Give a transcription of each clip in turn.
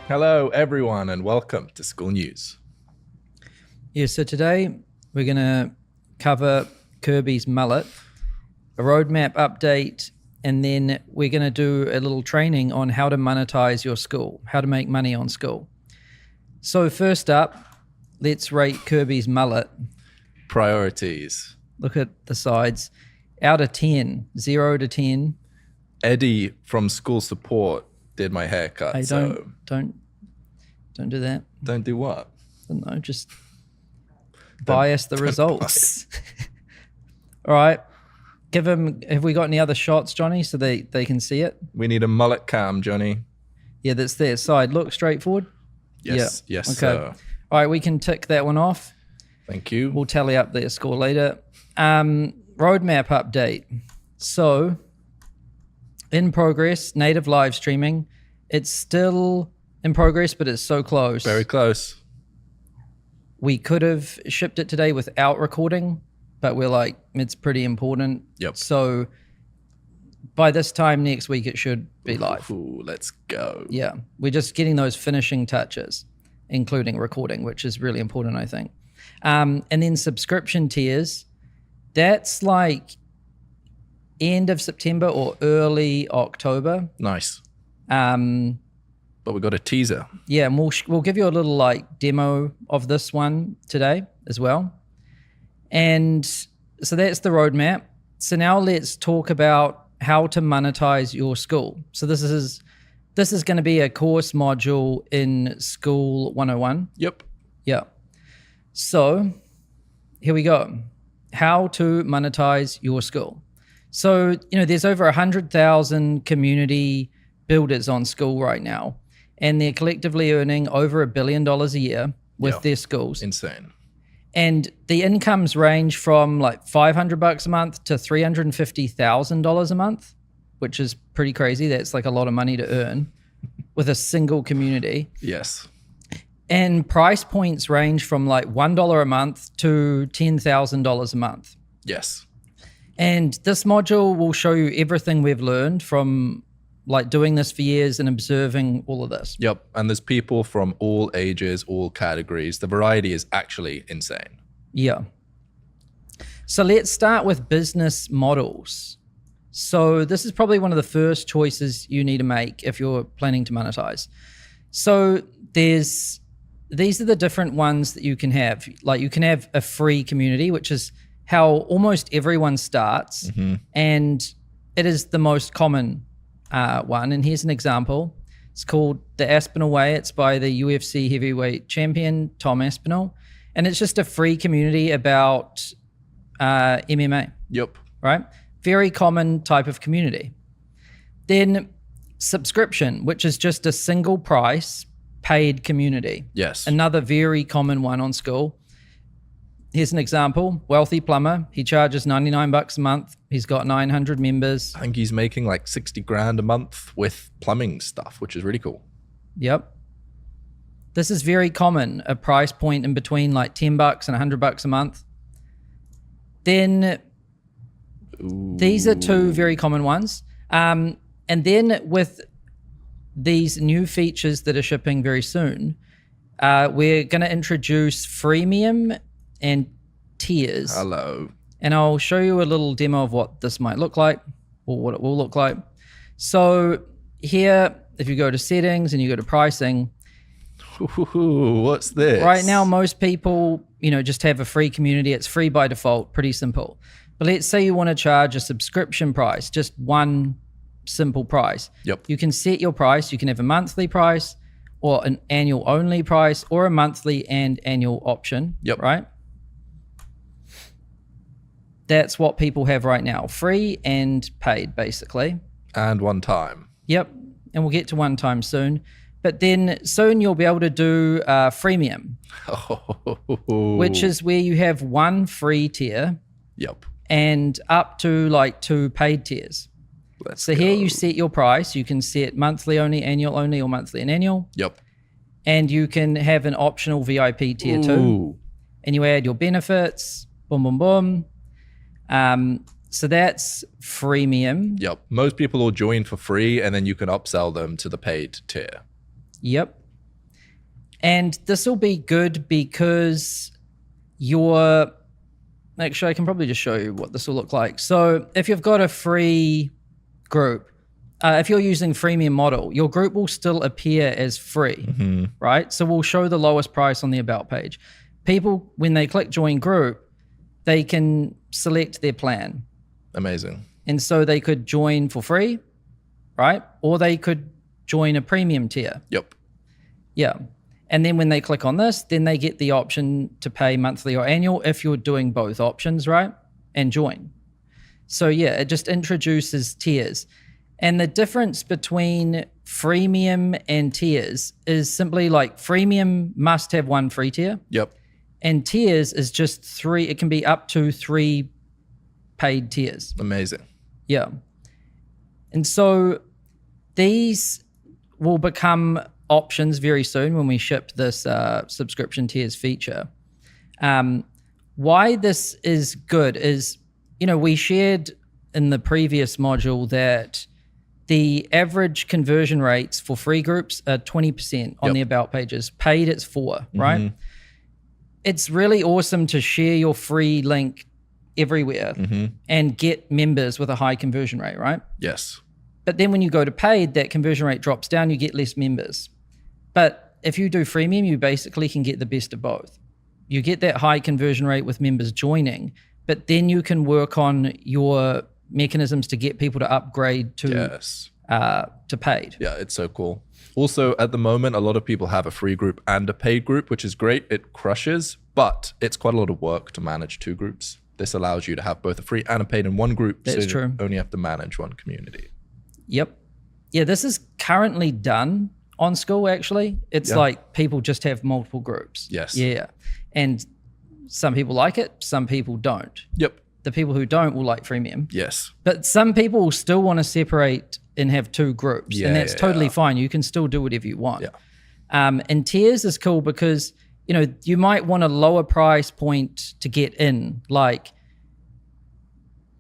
Hello, everyone, and welcome to Skool News. Yeah, so today we're going to cover Kirby's mullet, a roadmap update, and then we're going to do a little training on how to monetize your Skool, how to make money on Skool. So first up, let's rate Kirby's mullet. Priorities. Look at the sides. Out of 10, 0 to 10. Eddie from Skool support did my haircut. Hey, so don't do that. Don't do what? I don't know, just bias the results. All right. Give him, have we got any other shots, Johnny, so they can see it? We need a mullet cam, Johnny. Yeah, that's their side. Look straight forward. Yes, yeah. yes, okay. sir. All right, we can tick that one off. Thank you. We'll tally up their score later. Roadmap update. So, in progress, native live streaming. It's still in progress, but it's so close. Very close. We could have shipped it today without recording, but we're like, it's pretty important. Yep. So by this time next week, it should be live. Ooh, let's go. Yeah. We're just getting those finishing touches, including recording, which is really important, I think. And then subscription tiers, that's like end of September or early October. Nice. But we got a teaser. Yeah, and we'll give you a little like demo of this one today as well. And so that's the roadmap. So now let's talk about how to monetize your Skool. So this is going to be a course module in Skool 101. Yep. Yeah. So here we go. How to monetize your Skool. So, there's over 100,000 community builders on Skool right now, and they're collectively earning over $1 billion a year with their Skools. Insane. And the incomes range from like $500 a month to $350,000 a month, which is pretty crazy. That's like a lot of money to earn with a single community. Yes. And price points range from like $1 a month to $10,000 a month. Yes. And this module will show you everything we've learned from like doing this for years and observing all of this. Yep. And there's people from all ages, all categories. The variety is actually insane. Yeah. So let's start with business models. So this is probably one of the first choices you need to make if you're planning to monetize. So these are the different ones that you can have. Like you can have a free community, which is how almost everyone starts. Mm-hmm. And it is the most common one. And here's an example. It's called The Aspinall Way. It's by the UFC heavyweight champion, Tom Aspinall. And it's just a free community about MMA. Yep. Right? Very common type of community. Then subscription, which is just a single price paid community. Yes. Another very common one on Skool. Here's an example. Wealthy plumber. He charges $99 a month. He's got 900 members. I think he's making like 60 grand a month with plumbing stuff, which is really cool. Yep. This is very common, a price point in between like $10 and $100 a month. Then these are two very common ones. And then with these new features that are shipping very soon, we're going to introduce freemium and tiers. Hello. And I'll show you a little demo of what this might look like or what it will look like. So here, if you go to settings and you go to pricing. Ooh, what's this? Right now, most people, just have a free community. It's free by default, pretty simple. But let's say you want to charge a subscription price, just one simple price. Yep. You can set your price. You can have a monthly price or an annual only price or a monthly and annual option. Yep. Right? That's what people have right now. Free and paid, basically. And one time. Yep. And we'll get to one time soon. But then soon you'll be able to do freemium, which is where you have one free tier. Yep. And up to like 2 paid tiers. So here you set your price. You can set monthly only, annual only, or monthly and annual. Yep. And you can have an optional VIP tier too. And you add your benefits. Boom, boom, boom. So that's freemium. Yep. Most people will join for free and then you can upsell them to the paid tier. Yep. And this will be good because actually, I can probably just show you what this will look like. So if you've got a free group, if you're using freemium model, your group will still appear as free, right? So we'll show the lowest price on the about page. People, when they click join group, they can select their plan. Amazing. And so they could join for free, right? Or they could join a premium tier. Yep. Yeah. And then when they click on this, then they get the option to pay monthly or annual if you're doing both options, right? And join. So yeah, it just introduces tiers. And the difference between freemium and tiers is simply like freemium must have one free tier. Yep. And tiers is just 3, it can be up to 3 paid tiers. Amazing. Yeah. And so these will become options very soon when we ship this subscription tiers feature. Why this is good is, we shared in the previous module that the average conversion rates for free groups are 20% on the about pages. Paid, it's 4, right? It's really awesome to share your free link everywhere and get members with a high conversion rate, right? Yes. But then when you go to paid, that conversion rate drops down, you get less members. But if you do freemium, you basically can get the best of both. You get that high conversion rate with members joining, but then you can work on your mechanisms to get people to upgrade to paid. Yeah, it's so cool. Also, at the moment, a lot of people have a free group and a paid group, which is great. It crushes, but it's quite a lot of work to manage 2 groups. This allows you to have both a free and a paid in one group. That's true. You only have to manage one community. Yep. Yeah, this is currently done on Skool, actually. It's like people just have multiple groups. Yes. Yeah. And some people like it, some people don't. Yep. The people who don't will like freemium. Yes. But some people will still want to separate and have 2 groups. And that's totally fine. You can still do whatever you want. Yeah. And tiers is cool because, you might want a lower price point to get in. Like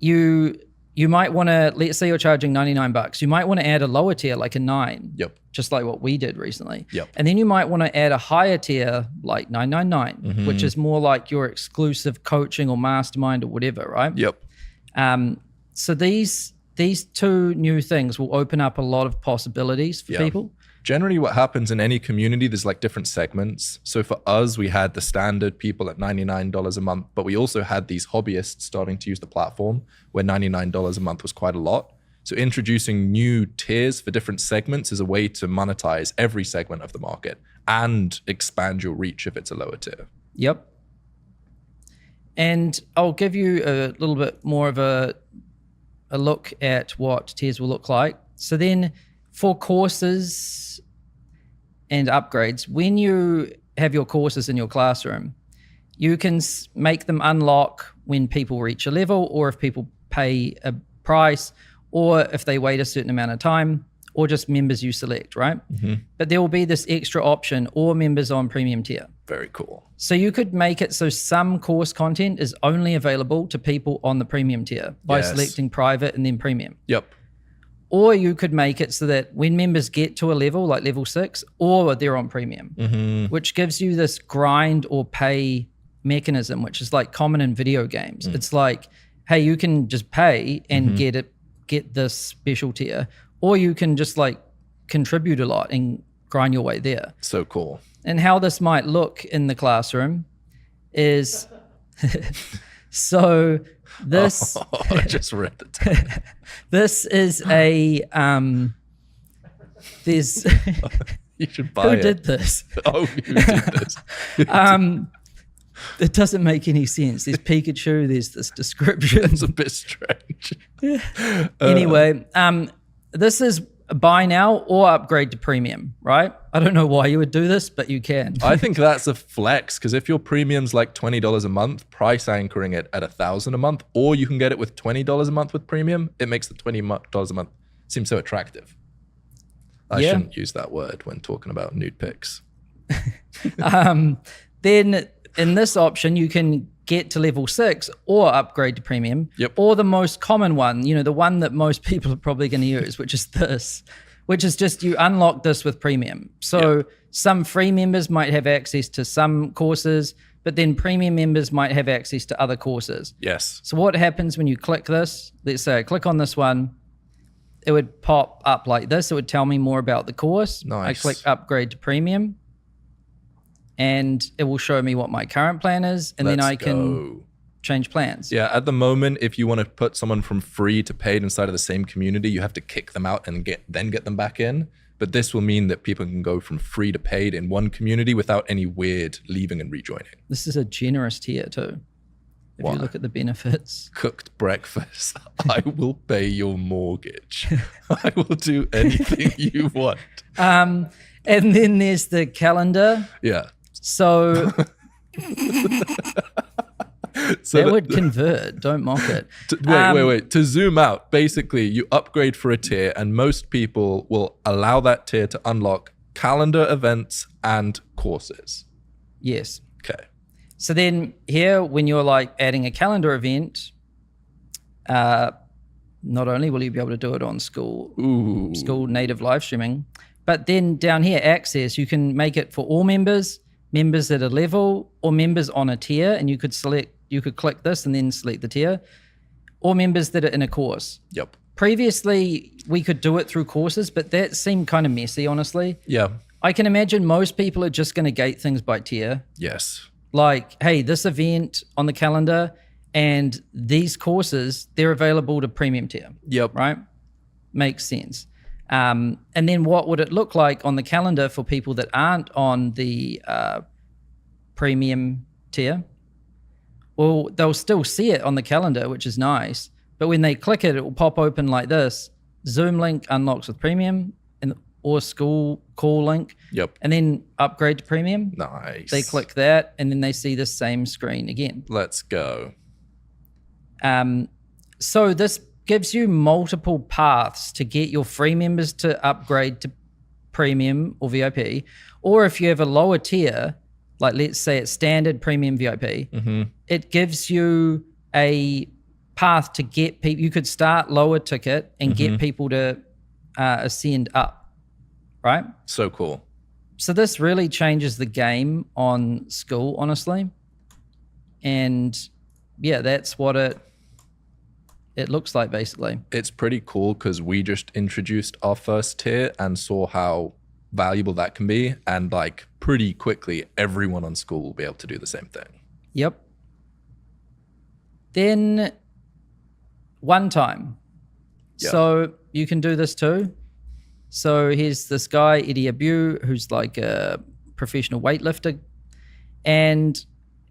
you might want to, let's say you're charging $99. You might want to add a lower tier, like a 9. Yep. Just like what we did recently. Yep. And then you might want to add a higher tier, like $999, which is more like your exclusive coaching or mastermind or whatever, right? Yep. So these 2 new things will open up a lot of possibilities for people. Generally, what happens in any community, there's like different segments. So for us, we had the standard people at $99 a month, but we also had these hobbyists starting to use the platform where $99 a month was quite a lot. So introducing new tiers for different segments is a way to monetize every segment of the market and expand your reach if it's a lower tier. Yep. And I'll give you a little bit more of a look at what tiers will look like. So then for courses and upgrades, when you have your courses in your classroom, you can make them unlock when people reach a level, or if people pay a price, or if they wait a certain amount of time, or just members you select, right? But there will be this extra option, or members on premium tier. Very cool. So you could make it so some course content is only available to people on the premium tier by selecting private and then premium. Yep. Or you could make it so that when members get to a level, like level 6, or they're on premium, which gives you this grind or pay mechanism, which is like common in video games. It's like, hey, you can just pay and get this special tier, or you can just like contribute a lot and grind your way there. So cool. And how this might look in the classroom is, so this... I just read it. This is a, there's... You should buy it. Who did this? Oh, you did this. It doesn't make any sense. There's Pikachu, there's this description. It's a bit strange. Anyway, this is buy now or upgrade to premium, right? I don't know why you would do this, but you can. I think that's a flex, because if your premium's like $20 a month, price anchoring it at $1,000 a month, or you can get it with $20 a month with premium, it makes the $20 a month seem so attractive. I shouldn't use that word when talking about nude pics. Then in this option, you can get to level 6 or upgrade to premium, or the most common one, the one that most people are probably going to use, which is this, which is just you unlock this with premium. So some free members might have access to some courses, but then premium members might have access to other courses. Yes. So what happens when you click this? Let's say I click on this one, it would pop up like this. It would tell me more about the course. Nice. I click upgrade to premium and it will show me what my current plan is. And then I can change plans. Yeah, at the moment, if you want to put someone from free to paid inside of the same community, you have to kick them out and then get them back in. But this will mean that people can go from free to paid in one community without any weird leaving and rejoining. This is a generous tier too. If you look at the benefits. Cooked breakfast. I will pay your mortgage. I will do anything you want. And then there's the calendar. Yeah. So that would convert. Don't mock it. Wait. To zoom out, basically you upgrade for a tier and most people will allow that tier to unlock calendar events and courses. Yes. Okay. So then here, when you're like adding a calendar event, not only will you be able to do it on Skool native live streaming, but then down here, access, you can make it for all members, members at a level, or members on a tier, and you could click this and then select the tier, or members that are in a course. Yep. Previously, we could do it through courses, but that seemed kind of messy, honestly. Yeah. I can imagine most people are just going to gate things by tier. Yes. Like, hey, this event on the calendar and these courses, they're available to premium tier. Yep. Right? Makes sense. And then what would it look like on the calendar for people that aren't on the premium tier? Well, they'll still see it on the calendar, which is nice. But when they click it, it will pop open like this. Zoom link unlocks with premium or Skool call link. Yep. And then upgrade to premium. Nice. They click that and then they see the same screen again. Let's go. So this gives you multiple paths to get your free members to upgrade to premium or VIP. Or if you have a lower tier, like let's say it's standard premium VIP, it gives you a path to get people. You could start lower ticket and get people to ascend up. Right? So cool. So this really changes the game on Skool, honestly. And yeah, that's what it looks like basically. It's pretty cool because we just introduced our first tier and saw how valuable that can be. And like pretty quickly, everyone on Skool will be able to do the same thing. Yep. Then one time. Yeah. So you can do this too. So here's this guy, Eddie Abu, who's like a professional weightlifter. And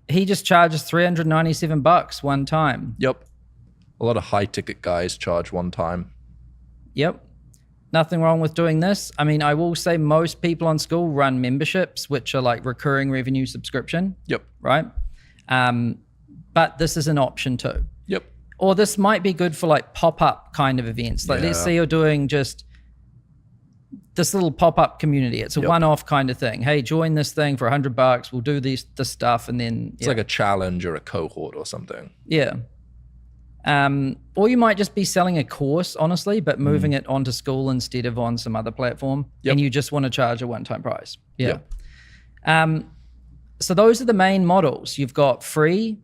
he just charges $397 one time. Yep. A lot of high ticket guys charge one time. Yep. Nothing wrong with doing this. I mean, I will say most people on Skool run memberships, which are like recurring revenue subscription. Yep. Right? But this is an option too. Yep. Or this might be good for like pop-up kind of events. Like let's say you're doing just this little pop-up community. It's a one-off kind of thing. Hey, join this thing for $100. We'll do this stuff. And then it's like a challenge or a cohort or something. Yeah. Or you might just be selling a course, honestly, but moving it onto Skool instead of on some other platform. And you just want to charge a one-time price. Yeah. So those are the main models. You've got free,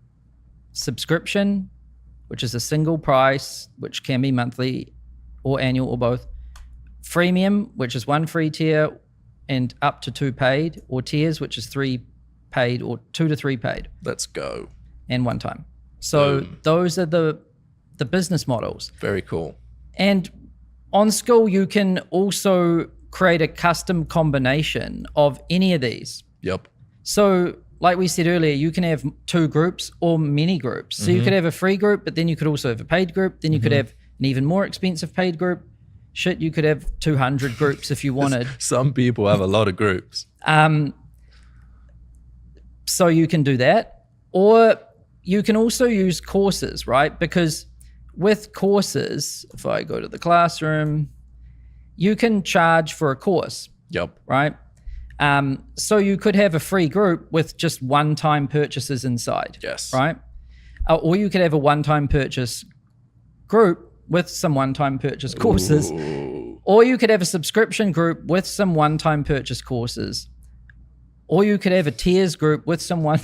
subscription, which is a single price, which can be monthly or annual or both. Freemium, which is one free tier and up to 2 paid, or tiers, which is 3 paid or 2 to 3 paid. Let's go. And one time. So those are the business models. Very cool. And on Skool, you can also create a custom combination of any of these. Yep. So like we said earlier, you can have 2 groups or many groups. So you could have a free group, but then you could also have a paid group. Then you could have an even more expensive paid group. Shit, you could have 200 groups if you wanted. Some people have a lot of groups. So you can do that. Or you can also use courses, right? Because with courses, if I go to the classroom, you can charge for a course. Yep. Right? So you could have a free group with just one-time purchases inside. Yes. Right? Or you could have a one-time purchase group with some one-time purchase courses. Or you could have a subscription group with some one-time purchase courses. or you could have a tiers group with someone.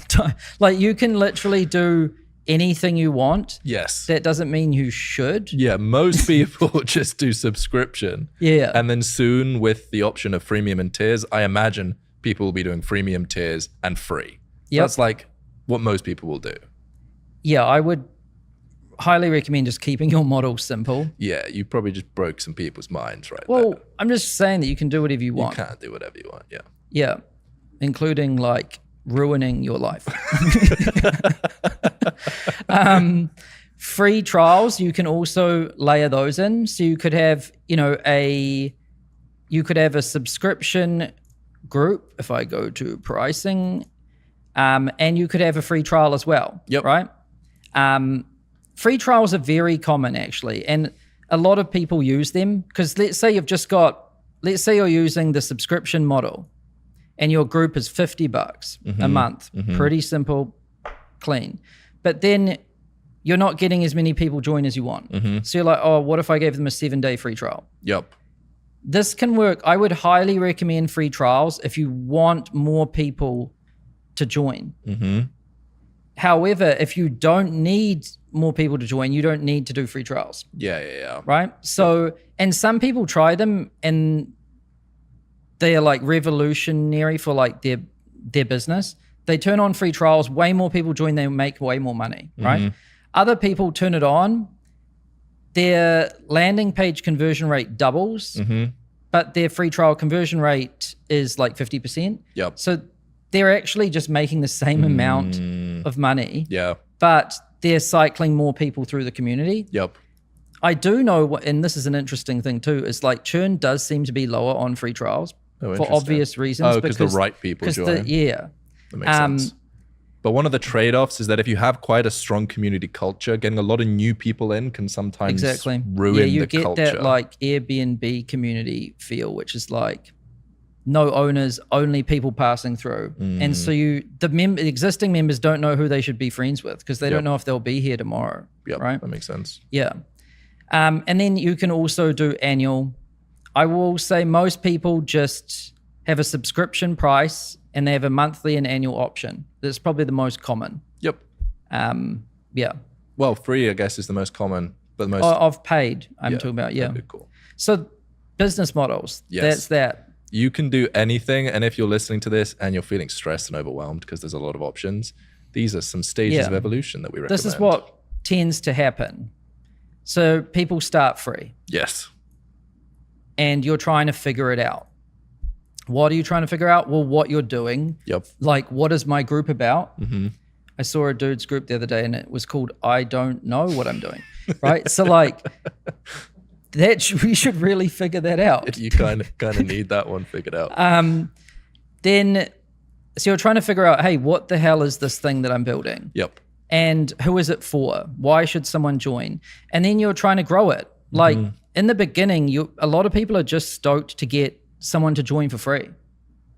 Like you can literally do anything you want. Yes. That doesn't mean you should. Yeah, most people just do subscription. Yeah. And then soon with the option of freemium and tiers, I imagine people will be doing freemium, tiers, and free. Yep. That's like what most people will do. Yeah, I would highly recommend just keeping your model simple. Yeah, you probably just broke some people's minds right Well, there. I'm just saying that you can do whatever you want. You can't do whatever you want, yeah. Yeah, including like ruining your life. Free trials, you can also layer those in. So you could have, a subscription group if I go to pricing, and you could have a free trial as well. Yep. Right? Free trials are very common actually, and a lot of people use them because let's say you're using the subscription model and your group is $50 a month. Pretty simple, clean. But then you're not getting as many people join as you want. So you're like, oh, what if I gave them a 7-day free trial? Yep. This can work. I would highly recommend free trials if you want more people to join. However, if you don't need more people to join, you don't need to do free trials. Yeah. Right? So, and some people try them and they are like revolutionary for like their business. They turn on free trials, way more people join, they make way more money, right? Other people turn it on, their landing page conversion rate doubles, but their free trial conversion rate is like 50%. Yep. So they're actually just making the same amount of money, but they're cycling more people through the community. Yep. I do know, and this is an interesting thing too, is like churn does seem to be lower on free trials for obvious reasons. Oh, because the right people join. Yeah. That makes sense. But one of the trade-offs is that if you have quite a strong community culture, getting a lot of new people in can sometimes ruin the culture. Yeah, you get that like Airbnb community feel, which is like no owners, only people passing through. And so the existing members don't know who they should be friends with because they don't know if they'll be here tomorrow. Yep, right? That makes sense. Yeah. And then you can also do annual. I will say most people just have a subscription price and they have a monthly and annual option. That's probably the most common. Yep. Yeah. Well, free, I guess, is the most common, but the most of paid. I'm talking about. Yeah. Okay, cool. So business models. Yes. That's that. You can do anything, and if you're listening to this and you're feeling stressed and overwhelmed because there's a lot of options, these are some stages of evolution that we recommend. This is what tends to happen. So people start free. Yes. And you're trying to figure it out. What are you trying to figure out? Well, what you're doing. Yep. Like, what is my group about? I saw a dude's group the other day and it was called I Don't Know What I'm Doing. Right? So like, we should really figure that out. You kind of need that one figured out. Then, so you're trying to figure out, hey, what the hell is this thing that I'm building? Yep. And who is it for? Why should someone join? And then you're trying to grow it. Like in the beginning, a lot of people are just stoked to get someone to join for free.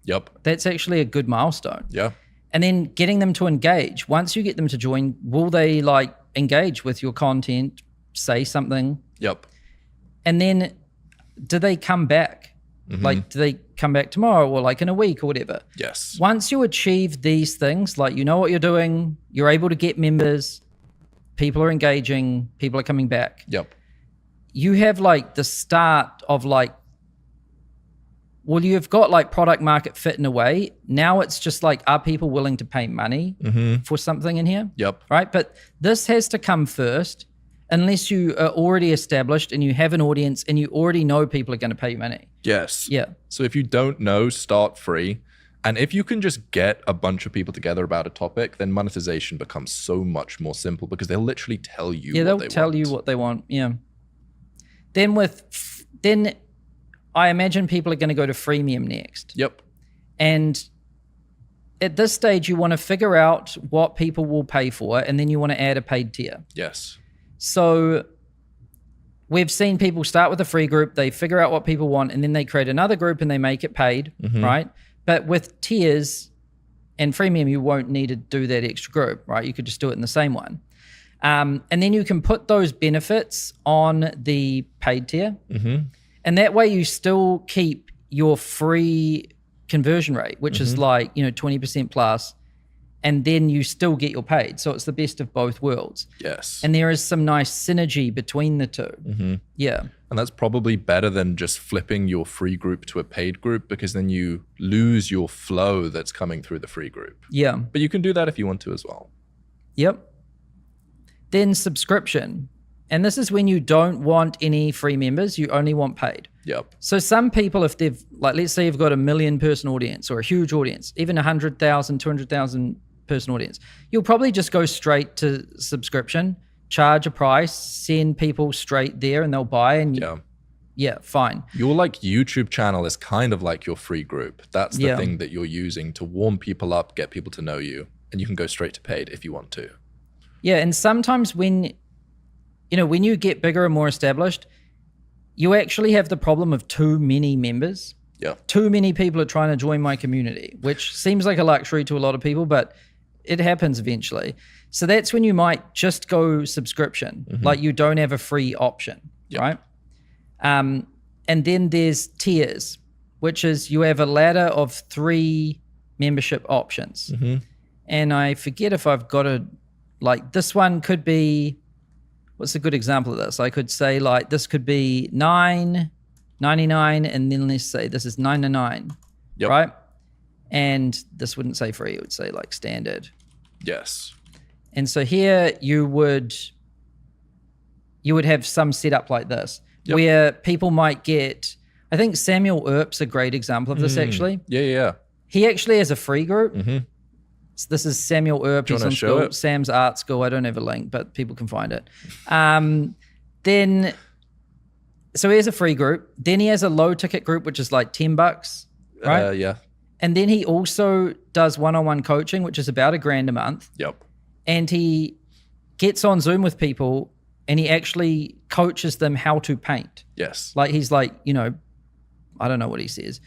Yep. That's actually a good milestone. Yeah. And then getting them to engage. Once you get them to join, will they like engage with your content, say something? Yep. And then do they come back? Like, do they come back tomorrow or like in a week or whatever? Yes. Once you achieve these things, like you know what you're doing, you're able to get members, people are engaging, people are coming back. Yep. You have like the start of like, well, you've got like product market fit in a way. Now it's just like, are people willing to pay money for something in here? Yep. Right. But this has to come first unless you are already established and you have an audience and you already know people are going to pay you money. Yes. Yeah. So if you don't know, start free. And if you can just get a bunch of people together about a topic, then monetization becomes so much more simple because they'll literally tell you what they want. Yeah, they'll tell you what they want. Yeah. Then I imagine people are going to go to freemium next. Yep. And at this stage, you want to figure out what people will pay for, and then you want to add a paid tier. Yes. So we've seen people start with a free group, they figure out what people want, and then they create another group and they make it paid, right? But with tiers and freemium, you won't need to do that extra group, right? You could just do it in the same one. And then you can put those benefits on the paid tier. And that way you still keep your free conversion rate, which is like, 20% plus, and then you still get your paid. So it's the best of both worlds. Yes. And there is some nice synergy between the two. Yeah. And that's probably better than just flipping your free group to a paid group, because then you lose your flow that's coming through the free group. Yeah. But you can do that if you want to as well. Yep. Then subscription. And this is when you don't want any free members, you only want paid. Yep. So some people, if they've, like, let's say you've got 1 million person audience or a huge audience, even 100,000, 200,000 person audience, you'll probably just go straight to subscription, charge a price, send people straight there and they'll buy, and yeah, fine. Your like YouTube channel is kind of like your free group. That's the thing that you're using to warm people up, get people to know you, and you can go straight to paid if you want to. Yeah, and sometimes when you get bigger and more established, you actually have the problem of too many members. Yeah. Too many people are trying to join my community, which seems like a luxury to a lot of people, but it happens eventually. So that's when you might just go subscription, like you don't have a free option, right? And then there's tiers, which is you have a ladder of 3 membership options. And I forget if I've got like this one could be, what's a good example of this? I could say like this could be $9.99, and then let's say this is $9.99, right? And this wouldn't say free, it would say like standard. Yes. And so here you would have some setup like this, where people might get, I think Samuel Earp's a great example of this actually. Yeah. He actually has a free group. So this is Samuel Earp. He's on Skool, Sam's Art School. I don't have a link, but people can find it. So he has a free group. Then he has a low ticket group, which is like $10, right? Yeah. And then he also does one-on-one coaching, which is about $1,000 a month. Yep. And he gets on Zoom with people and he actually coaches them how to paint. Yes. Like he's like, I don't know what he says.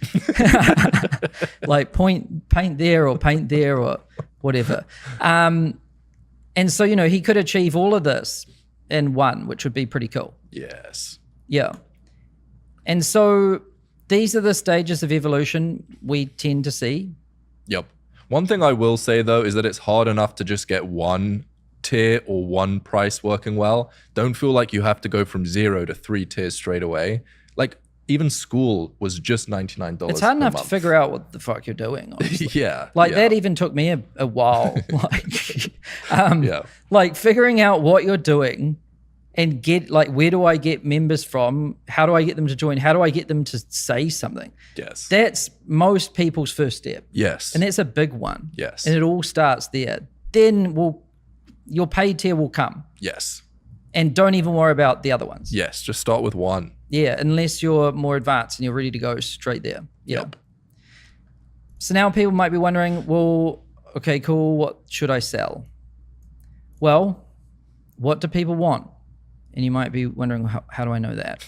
Like paint there or paint there or whatever. And so, he could achieve all of this in one, which would be pretty cool. Yes. Yeah. And so these are the stages of evolution we tend to see. Yep. One thing I will say though is that it's hard enough to just get one tier or one price working well. Don't feel like you have to go from 0 to 3 tiers straight away. Like even Skool was just $99. It's hard enough to figure out what the fuck you're doing. That even took me a while. Like figuring out what you're doing and get like, where do I get members from? How do I get them to join? How do I get them to say something? Yes. That's most people's first step. Yes. And that's a big one. Yes. And it all starts there. Then your paid tier will come. Yes. And don't even worry about the other ones. Yes. Just start with one. Yeah. Unless you're more advanced and you're ready to go straight there. Yep. So now people might be wondering, well, okay, cool. What should I sell? Well, what do people want? And you might be wondering, how do I know that?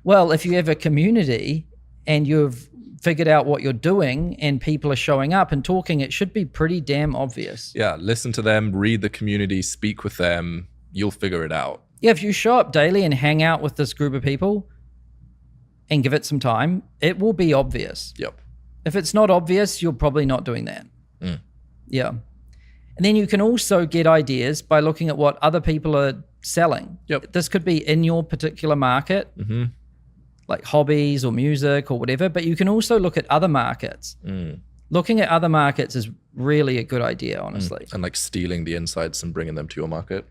Well, if you have a community and you've figured out what you're doing and people are showing up and talking, it should be pretty damn obvious. Yeah, listen to them, read the community, speak with them. You'll figure it out. Yeah, if you show up daily and hang out with this group of people and give it some time, it will be obvious. Yep. If it's not obvious, you're probably not doing that. Yeah. And then you can also get ideas by looking at what other people are selling. Yep. This could be in your particular market, like hobbies or music or whatever, but you can also look at other markets. Looking at other markets is really a good idea, honestly. And like stealing the insights and bringing them to your market.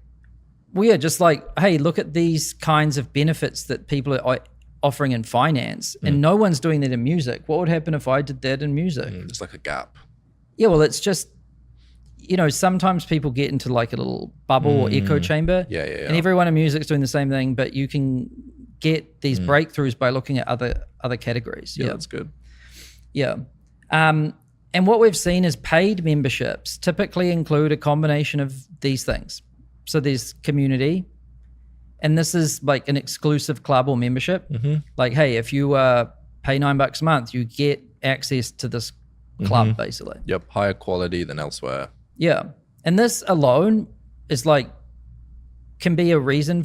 Well, yeah, just like, hey, look at these kinds of benefits that people are offering in finance, and no one's doing that in music. What would happen if I did that in music? It's like a gap. Yeah, well, it's just, sometimes people get into like a little bubble or echo chamber. Yeah. And everyone in music's doing the same thing, but you can get these breakthroughs by looking at other categories. Yeah, that's good. Yeah. And what we've seen is paid memberships typically include a combination of these things. So there's community, and this is like an exclusive club or membership. Like, hey, if you pay $9 a month, you get access to this club, basically. Yep, higher quality than elsewhere. Yeah. And this alone is like, can be a reason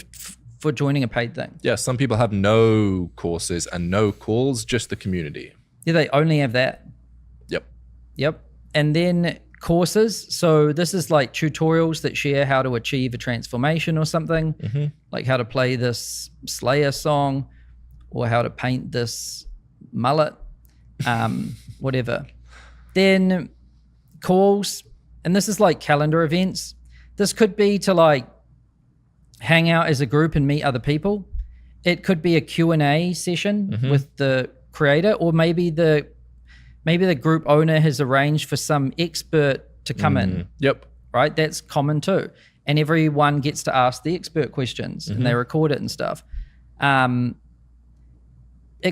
for joining a paid thing. Yeah, some people have no courses and no calls, just the community. Yeah, they only have that. Yep. And then courses. So this is like tutorials that share how to achieve a transformation or something, like how to play this Slayer song or how to paint this mullet, whatever. Then calls, and this is like calendar events. This could be to like hang out as a group and meet other people. It could be a Q&A session with the creator, or maybe the group owner has arranged for some expert to come in. Yep. Right? That's common too. And everyone gets to ask the expert questions and they record it and stuff. It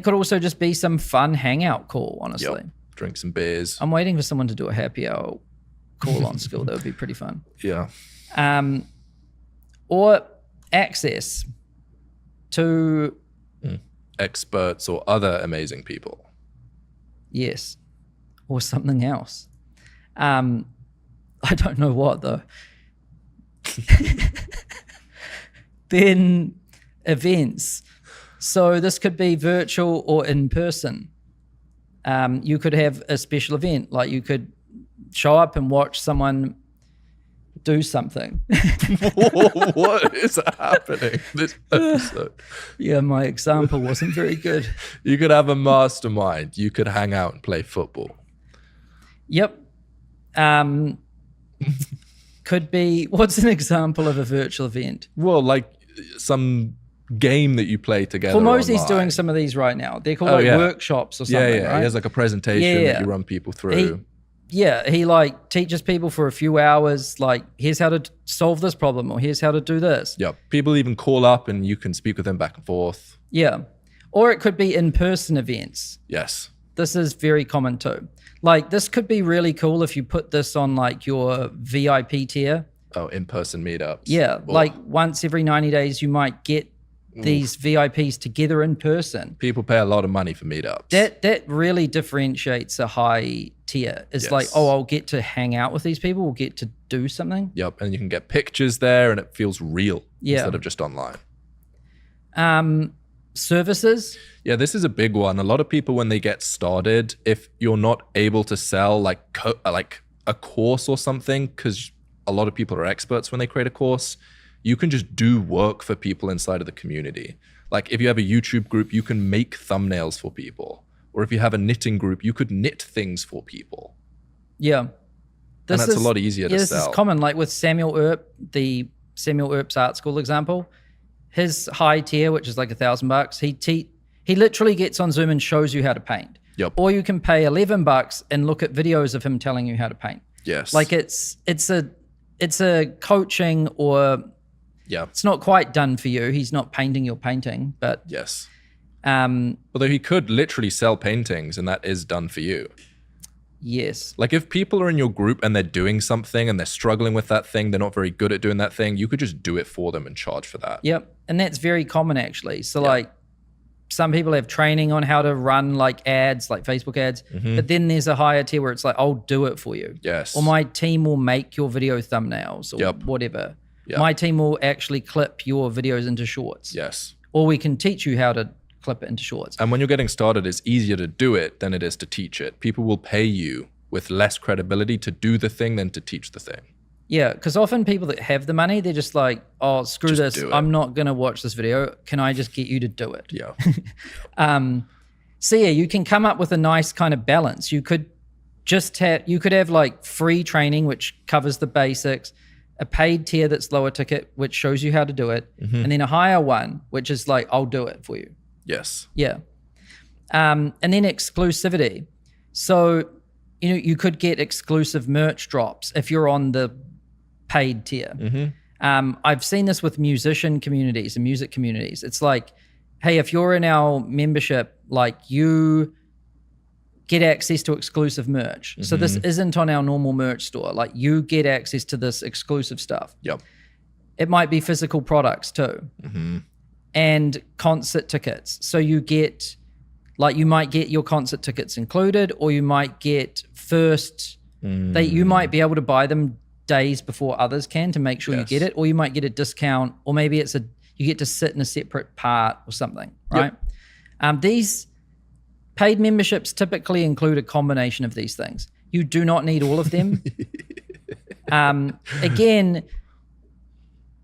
could also just be some fun hangout call, honestly. Yep. Drink some beers. I'm waiting for someone to do a happy hour call on Skool. That would be pretty fun. Yeah. Or access to experts or other amazing people. Yes. Or something else. I don't know what though. Then events. So this could be virtual or in person. You could have a special event, like you could show up and watch someone do something. What is happening this episode? Yeah, my example wasn't very good. You could have a mastermind. You could hang out and play football. Yep. Could be, what's an example of a virtual event? Well, like some game that you play together. Well, Mosey's online. doing some of these right now. They're called workshops or something, Yeah. right? He has like a presentation that you run people through. He like teaches people for a few hours, like, here's how to solve this problem, or here's how to do this. Yep. People even call up and you can speak with them back and forth. Yeah. Or it could be in-person events. Yes. This is very common too. Like, this could be really cool if you put this on like your VIP tier. Oh, in-person meetups. Yeah. Like once every 90 days, you might get these VIPs together in person. People pay a lot of money for meetups. That really differentiates a high tier. It's like, oh, I'll get to hang out with these people. We'll get to do something. Yep. And you can get pictures there and it feels real instead of just online. Services. Yeah, this is a big one. A lot of people, when they get started, if you're not able to sell like a course or something, because a lot of people are experts when they create a course, you can just do work for people inside of the community. Like if you have a YouTube group, you can make thumbnails for people. Or if you have a knitting group, you could knit things for people. Yeah. And that's a lot easier to sell. This is common, like with Samuel Earp, the Samuel Earp's Art School example. His high tier, which is like $1,000, he literally gets on Zoom and shows you how to paint. Yep. Or you can pay $11 and look at videos of him telling you how to paint. Yes. Like it's a coaching, or it's not quite done for you. He's not painting your painting, but yes. Although he could literally sell paintings and that is done for you. Yes. Like if people are in your group and they're doing something and they're struggling with that thing, they're not very good at doing that thing, you could just do it for them and charge for that. Yep. And that's very common actually. So like some people have training on how to run like ads, like Facebook ads, but then there's a higher tier where it's like, I'll do it for you. Yes. Or my team will make your video thumbnails or whatever. Yep. My team will actually clip your videos into shorts. Yes. Or we can teach you how to clip it into shorts. And when you're getting started, it's easier to do it than it is to teach it. People will pay you with less credibility to do the thing than to teach the thing. Yeah, because often people that have the money, they're just like, oh, screw this. I'm not going to watch this video. Can I just get you to do it? Yeah. So yeah, you can come up with a nice kind of balance. You could have like free training, which covers the basics, a paid tier that's lower ticket, which shows you how to do it, and then a higher one, which is like, I'll do it for you. Yes. Yeah. And then exclusivity. So, you could get exclusive merch drops if you're on the paid tier. I've seen this with musician communities and music communities. It's like, hey, if you're in our membership, like you get access to exclusive merch. So this isn't on our normal merch store. Like you get access to this exclusive stuff. Yep. It might be physical products too. And concert tickets. So you might get your concert tickets included, or you might get you might be able to buy them days before others can to make sure you get it, or you might get a discount, or maybe you get to sit in a separate part or something, right? These paid memberships typically include a combination of these things. You do not need all of them. Again,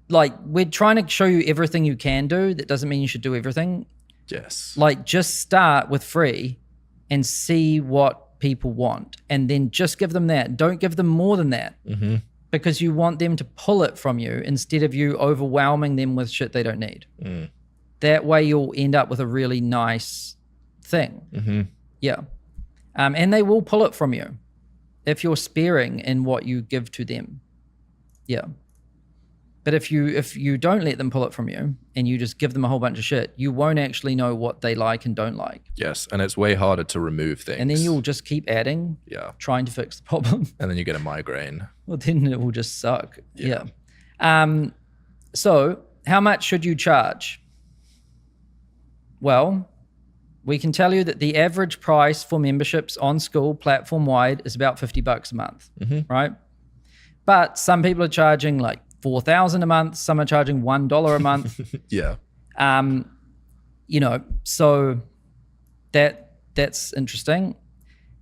like we're trying to show you everything you can do. That doesn't mean you should do everything. Yes. Like just start with free and see what people want. And then just give them that. Don't give them more than that. Because you want them to pull it from you instead of you overwhelming them with shit they don't need. That way you'll end up with a really nice thing. Yeah. And they will pull it from you if you're sparing in what you give to them. Yeah. But if you don't let them pull it from you and you just give them a whole bunch of shit, you won't actually know what they like and don't like. Yes, and it's way harder to remove things. And then you'll just keep adding, trying to fix the problem. And then you get a migraine. Well, then it will just suck. Yeah. So how much should you charge? Well, we can tell you that the average price for memberships on Skool platform-wide is about $50 a month, right? But some people are charging like $4,000 a month. Some are charging $1 a month. Yeah. You know, so that's interesting.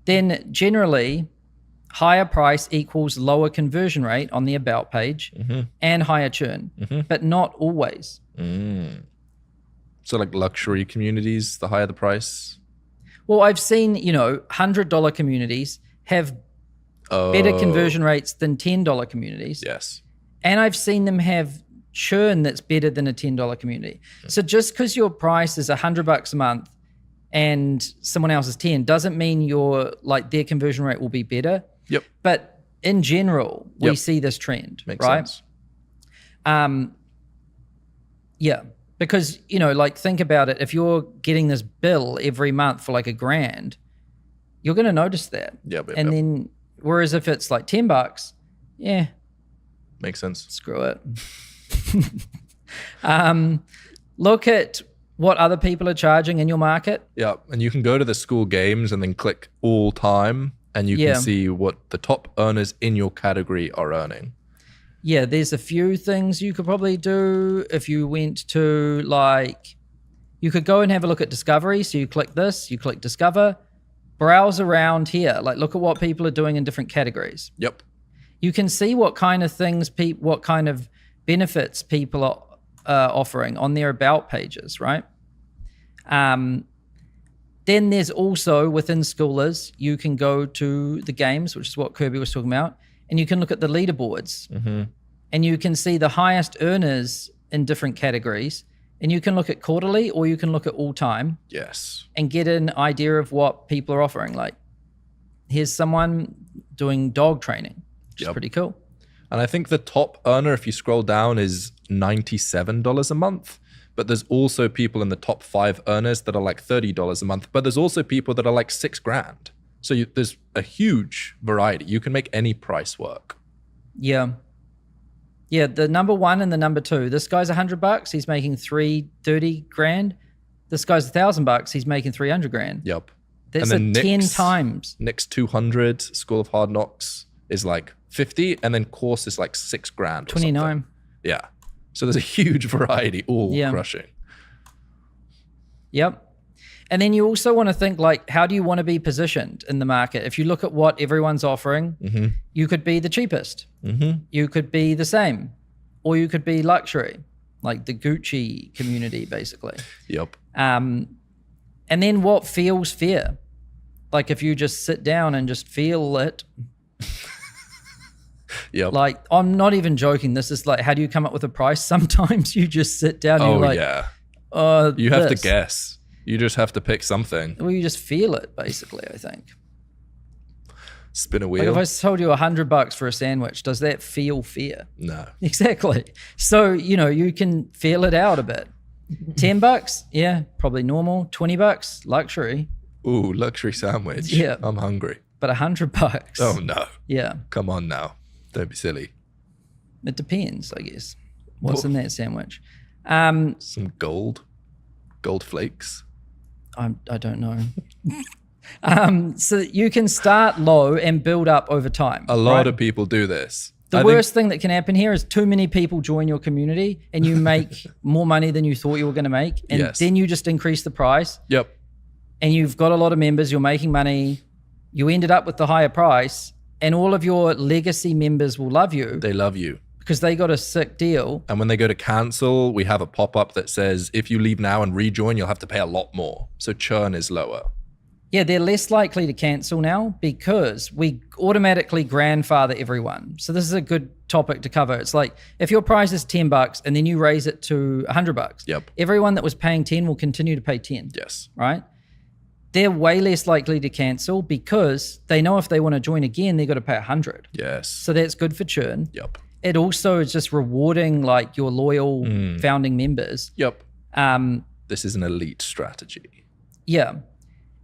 Then generally, higher price equals lower conversion rate on the about page and higher churn, but not always. So like luxury communities, the higher the price? Well, I've seen, you know, $100 communities have better conversion rates than $10 communities. Yes. And I've seen them have churn that's better than a $10 community. So just because your price is $100 a month and someone else is 10 doesn't mean your like their conversion rate will be better. Yep. But in general, we see this trend. Makes right? sense. Yeah. Because, you know, like think about it. If you're getting this bill every month for like $1,000, you're going to notice that. And then, whereas if it's like $10, yeah. Makes sense. Screw it. Look at what other people are charging in your market. Yeah. And you can go to the Skool games and then click all time and you can see what the top earners in your category are earning. Yeah, there's a few things you could probably do if you went to like, you could go and have a look at discovery. So you click this, you click discover, browse around here, like look at what people are doing in different categories. Yep. You can see what kind of things, what kind of benefits people are offering on their about pages, right? Then there's also within Skoolers, you can go to the games, which is what Kirby was talking about, and you can look at the leaderboards and you can see the highest earners in different categories. And you can look at quarterly or you can look at all time. Yes. And get an idea of what people are offering. Like here's someone doing dog training, which is pretty cool. And I think the top earner, if you scroll down, is $97 a month. But there's also people in the top 5 earners that are like $30 a month. But there's also people that are like $6,000. So there's a huge variety. You can make any price work. Yeah. Yeah, the number 1 and the number 2. This guy's $100. He's making $30,000. This guy's $1,000. He's making $300,000. Yep. That's and then 10 times. Nick's 200 School of Hard Knocks is like 50, and then course is like $6,000. 29. Yeah. So there's a huge variety, all crushing. Yep. And then you also want to think like, how do you want to be positioned in the market? If you look at what everyone's offering, you could be the cheapest. You could be the same, or you could be luxury, like the Gucci community, basically. Yep. And then what feels fair? Like if you just sit down and just feel it. Yep. Like, I'm not even joking. This is like, how do you come up with a price? Sometimes you just sit down and you're like, you have to guess. You just have to pick something. Well, you just feel it, basically, I think. Spin a wheel. Like if I told you $100 for a sandwich, does that feel fair? No. Exactly. So, you know, you can feel it out a bit. $10, yeah, probably normal. $20, luxury. Ooh, luxury sandwich. Yeah. I'm hungry. But $100. Oh, no. Yeah. Come on now. Don't be silly. It depends, I guess. What's in that sandwich? Some gold flakes. I don't know. So you can start low and build up over time. A lot of people do this. The worst thing that can happen here is too many people join your community and you make more money than you thought you were going to make. And then you just increase the price. Yep. and you've got a lot of members, you're making money, you ended up with the higher price, and all of your legacy members will love you. They love you. Because they got a sick deal. And when they go to cancel, we have a pop-up that says, if you leave now and rejoin, you'll have to pay a lot more. So churn is lower. Yeah, they're less likely to cancel now because we automatically grandfather everyone. So this is a good topic to cover. It's like if your price is $10 and then you raise it to $100, Yep. everyone that was paying 10 will continue to pay 10. Yes. Right? They're way less likely to cancel because they know if they want to join again, they've got to pay 100. Yes. So that's good for churn. Yep. It also is just rewarding like your loyal founding members. Yep. This is an elite strategy. Yeah.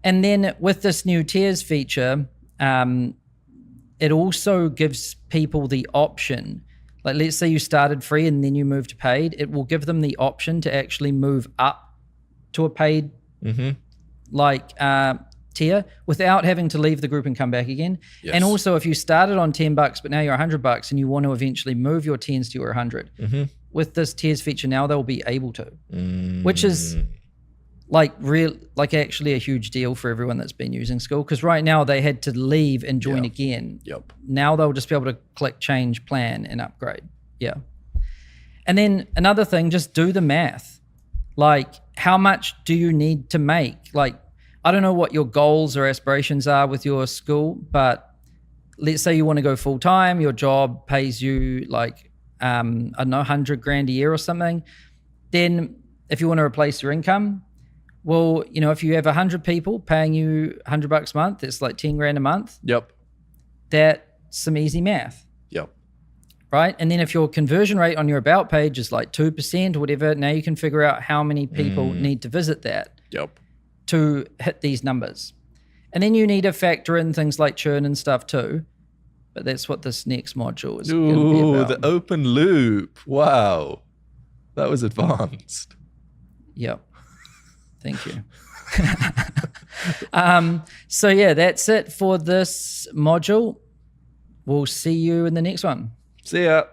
And then with this new tiers feature, it also gives people the option. Like let's say you started free and then you moved to paid. It will give them the option to actually move up to a paid tier without having to leave the group and come back again. Yes. And also if you started on $10 but now you're $100 and you want to eventually move your 10s to your 100, with this tiers feature now they'll be able to, which is actually a huge deal for everyone that's been using Skool, because right now they had to leave and join again. Yep. Now they'll just be able to click change plan and upgrade. Yeah. And then another thing, just do the math. Like how much do you need to make? Like, I don't know what your goals or aspirations are with your Skool, but let's say you want to go full time, your job pays you like, I don't know, 100 grand a year or something. Then if you want to replace your income, well, you know, if you have 100 people paying you $100 a month, it's like 10 grand a month. Yep. That's some easy math. Yep. Right. And then if your conversion rate on your about page is like 2% or whatever, now you can figure out how many people need to visit that. Yep. To hit these numbers. And then you need to factor in things like churn and stuff too. But that's what this next module is going to be about. The open loop. Wow. That was advanced. Yep. Thank you. So yeah, that's it for this module. We'll see you in the next one. See ya.